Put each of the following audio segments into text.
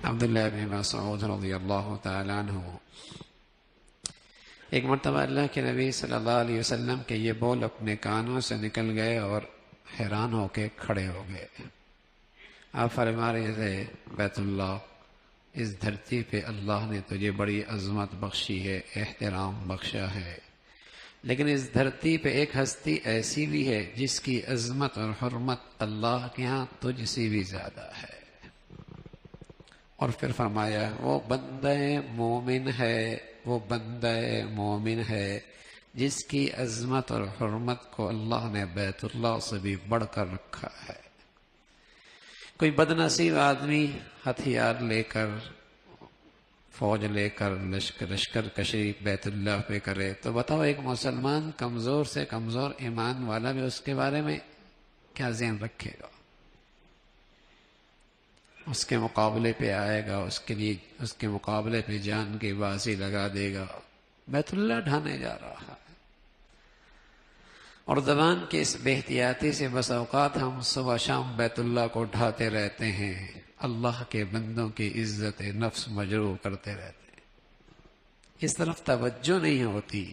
عبداللہ بن مسعود رضی اللہ تعالیٰ عنہ ایک مرتبہ اللہ کے نبی صلی اللہ علیہ وسلم کے یہ بول اپنے کانوں سے نکل گئے اور حیران ہو کے کھڑے ہو گئے۔ آپ فرما رہے تھے بیت اللہ، اس دھرتی پہ اللہ نے تجھے بڑی عظمت بخشی ہے، احترام بخشا ہے، لیکن اس دھرتی پہ ایک ہستی ایسی بھی ہے جس کی عظمت اور حرمت اللہ کے ہاں تجھ سے بھی زیادہ ہے۔ اور پھر فرمایا وہ بندہ مومن ہے، وہ بندہ مومن ہے جس کی عظمت اور حرمت کو اللہ نے بیت اللہ سے بھی بڑھ کر رکھا ہے۔ کوئی بدنصیب آدمی ہتھیار لے کر، فوج لے کر لشکر کشی بیت اللہ پہ کرے تو بتاؤ ایک مسلمان کمزور سے کمزور ایمان والا بھی اس کے بارے میں کیا ذہن رکھے گا؟ اس کے مقابلے پہ آئے گا، اس کے مقابلے پہ جان کی بازی لگا دے گا۔ بیت اللہ ڈھانے جا رہا ہے، اور زبان کی اس بے احتیاطی سے بس اوقات ہم صبح شام بیت اللہ کو ڈھاتے رہتے ہیں، اللہ کے بندوں کی عزت نفس مجروح کرتے رہتے ہیں۔ اس طرف توجہ نہیں ہوتی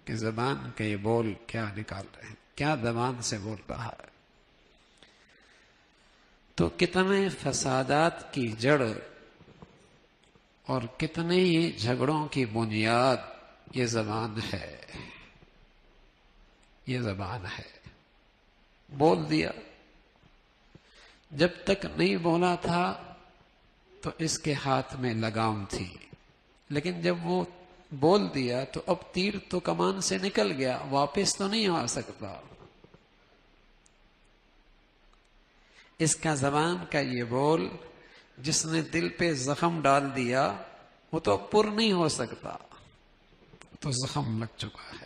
کہ زبان کے یہ بول کیا نکال رہے ہیں، کیا زبان سے بول رہا ہے۔ تو کتنے فسادات کی جڑ اور کتنے ہی جھگڑوں کی بنیاد یہ زبان ہے، یہ زبان ہے۔ بول دیا، جب تک نہیں بولا تھا تو اس کے ہاتھ میں لگام تھی، لیکن جب وہ بول دیا تو اب تیر تو کمان سے نکل گیا، واپس تو نہیں آ سکتا۔ اس کا زبان کا یہ بول جس نے دل پہ زخم ڈال دیا وہ تو پر نہیں ہو سکتا، تو زخم لگ چکا ہے۔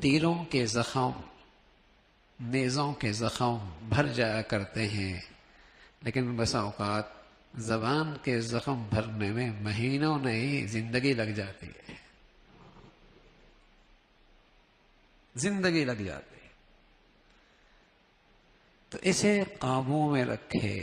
تیروں کے زخم، نیزوں کے زخم بھر جایا کرتے ہیں، لیکن بسا اوقات زبان کے زخم بھرنے میں مہینوں نہیں زندگی لگ جاتی ہے، زندگی لگ جاتی ہے۔ تو اسے قابو میں رکھے،